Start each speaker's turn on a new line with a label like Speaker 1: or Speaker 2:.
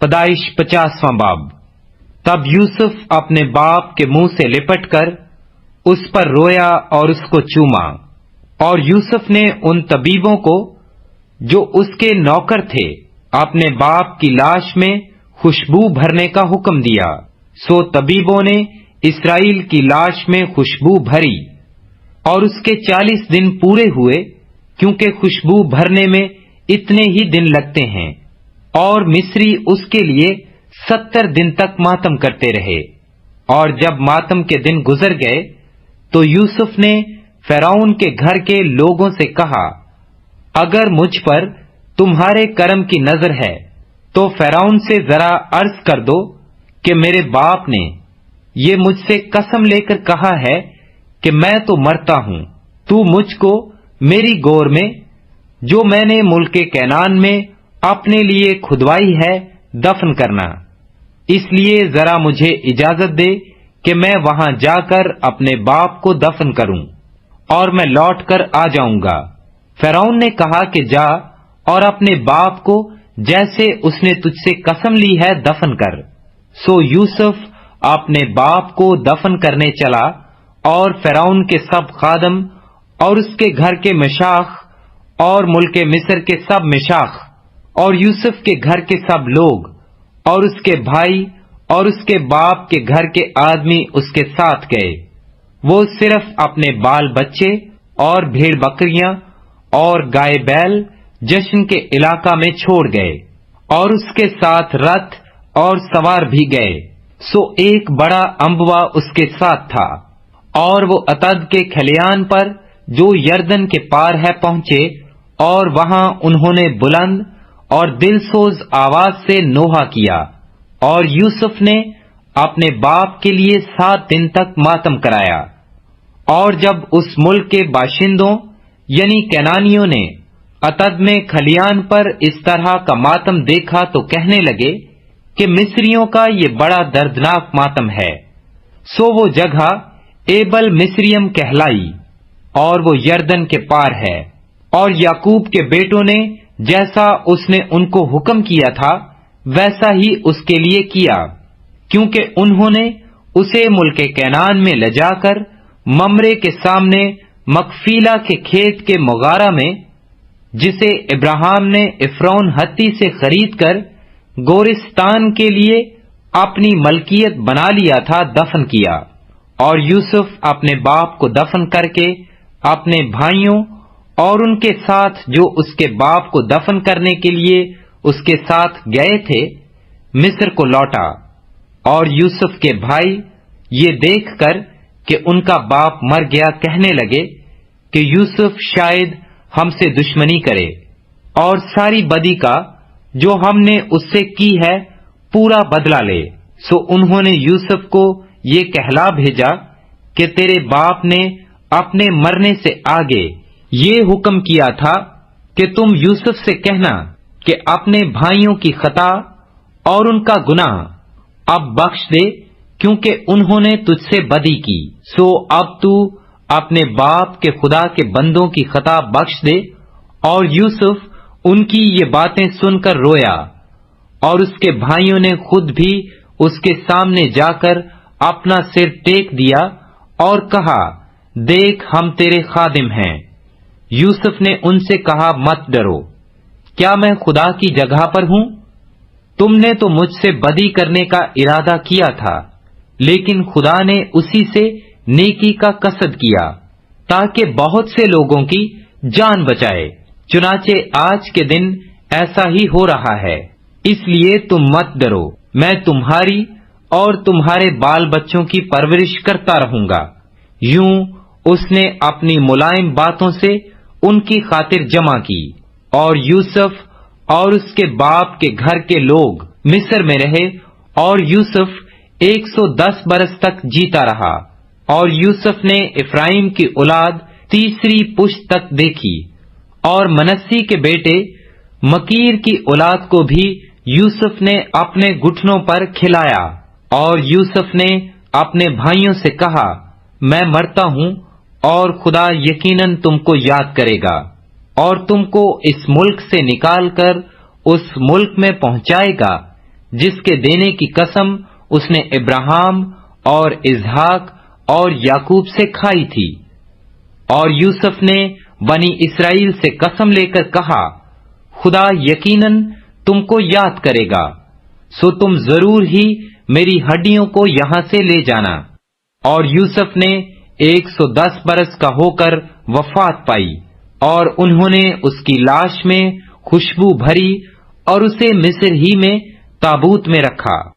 Speaker 1: پیدائش 50واں باب۔ تب یوسف اپنے باپ کے منہ سے لپٹ کر اس پر رویا اور اس کو چوما، اور یوسف نے ان طبیبوں کو جو اس کے نوکر تھے اپنے باپ کی لاش میں خوشبو بھرنے کا حکم دیا۔ سو طبیبوں نے اسرائیل کی لاش میں خوشبو بھری، اور اس کے 40 دن پورے ہوئے، کیونکہ خوشبو بھرنے میں اتنے ہی دن لگتے ہیں، اور مصری اس کے لیے 70 دن تک ماتم کرتے رہے۔ اور جب ماتم کے دن گزر گئے تو یوسف نے فرعون کے گھر کے لوگوں سے کہا، اگر مجھ پر تمہارے کرم کی نظر ہے تو فرعون سے ذرا عرض کر دو کہ میرے باپ نے یہ مجھ سے قسم لے کر کہا ہے کہ میں تو مرتا ہوں، تو مجھ کو میری گور میں جو میں نے ملک کنعان میں اپنے لیے کھدوائی ہے دفن کرنا۔ اس لیے ذرا مجھے اجازت دے کہ میں وہاں جا کر اپنے باپ کو دفن کروں، اور میں لوٹ کر آ جاؤں گا۔ فرعون نے کہا کہ جا اور اپنے باپ کو جیسے اس نے تجھ سے قسم لی ہے دفن کر۔ سو یوسف اپنے باپ کو دفن کرنے چلا، اور فرعون کے سب خادم اور اس کے گھر کے مشاخ اور ملک مصر کے سب مشاخ اور یوسف کے گھر کے سب لوگ اور اس کے بھائی اور اس کے باپ کے گھر کے آدمی اس کے ساتھ گئے۔ وہ صرف اپنے بال بچے اور بھیڑ بکریاں اور گائے بیل جشن کے علاقہ میں چھوڑ گئے، اور اس کے ساتھ رتھ اور سوار بھی گئے۔ سو ایک بڑا انبوا اس کے ساتھ تھا، اور وہ عتد کے کھلیان پر جو یردن کے پار ہے پہنچے، اور وہاں انہوں نے بلند اور دل سوز آواز سے نوحہ کیا، اور یوسف نے اپنے باپ کے لیے 7 دن تک ماتم کرایا۔ اور جب اس ملک کے باشندوں یعنی کنعانیوں نے عتد میں کھلیان پر اس طرح کا ماتم دیکھا تو کہنے لگے کہ مصریوں کا یہ بڑا دردناک ماتم ہے۔ سو وہ جگہ ایبل مصریم کہلائی، اور وہ یردن کے پار ہے۔ اور یعقوب کے بیٹوں نے جیسا اس نے ان کو حکم کیا تھا ویسا ہی اس کے لیے کیا، کیونکہ انہوں نے اسے ملک کنعان میں لے جا کر ممرے کے سامنے مکفیلا کے کھیت کے مغارہ میں، جسے ابراہیم نے عفرون ہتی سے خرید کر گورستان کے لیے اپنی ملکیت بنا لیا تھا، دفن کیا۔ اور یوسف اپنے باپ کو دفن کر کے اپنے بھائیوں اور ان کے ساتھ جو اس کے باپ کو دفن کرنے کے لیے اس کے ساتھ گئے تھے مصر کو لوٹا۔ اور یوسف کے بھائی یہ دیکھ کر کہ ان کا باپ مر گیا کہنے لگے کہ یوسف شاید ہم سے دشمنی کرے اور ساری بدی کا جو ہم نے اس سے کی ہے پورا بدلہ لے۔ سو انہوں نے یوسف کو یہ کہلا بھیجا کہ تیرے باپ نے اپنے مرنے سے آگے یہ حکم کیا تھا کہ تم یوسف سے کہنا کہ اپنے بھائیوں کی خطا اور ان کا گناہ اب بخش دے، کیونکہ انہوں نے تجھ سے بدی کی۔ سو اب تو اپنے باپ کے خدا کے بندوں کی خطا بخش دے۔ اور یوسف ان کی یہ باتیں سن کر رویا، اور اس کے بھائیوں نے خود بھی اس کے سامنے جا کر اپنا سر ٹیک دیا اور کہا، دیکھ ہم تیرے خادم ہیں۔ یوسف نے ان سے کہا، مت ڈرو، کیا میں خدا کی جگہ پر ہوں؟ تم نے تو مجھ سے بدی کرنے کا ارادہ کیا تھا، لیکن خدا نے اسی سے نیکی کا قصد کیا تاکہ بہت سے لوگوں کی جان بچائے۔ چنانچہ آج کے دن ایسا ہی ہو رہا ہے، اس لیے تم مت ڈرو، میں تمہاری اور تمہارے بال بچوں کی پرورش کرتا رہوں گا۔ یوں اس نے اپنی ملائم باتوں سے ان کی خاطر جمع کی۔ اور یوسف اور اس کے باپ کے گھر کے لوگ مصر میں رہے، اور یوسف 110 برس تک جیتا رہا۔ اور یوسف نے افرائیم کی اولاد تیسری پشت تک دیکھی، اور منسی کے بیٹے مکیر کی اولاد کو بھی یوسف نے اپنے گھٹنوں پر کھلایا۔ اور یوسف نے اپنے بھائیوں سے کہا، میں مرتا ہوں، اور خدا یقیناً تم کو یاد کرے گا اور تم کو اس ملک سے نکال کر اس ملک میں پہنچائے گا جس کے دینے کی قسم اس نے ابراہیم اور اسحاق اور یعقوب سے کھائی تھی۔ اور یوسف نے بنی اسرائیل سے قسم لے کر کہا، خدا یقیناً تم کو یاد کرے گا، سو تم ضرور ہی میری ہڈیوں کو یہاں سے لے جانا۔ اور یوسف نے 110 برس کا ہو کر وفات پائی، اور انہوں نے اس کی لاش میں خوشبو بھری اور اسے مصر ہی میں تابوت میں رکھا۔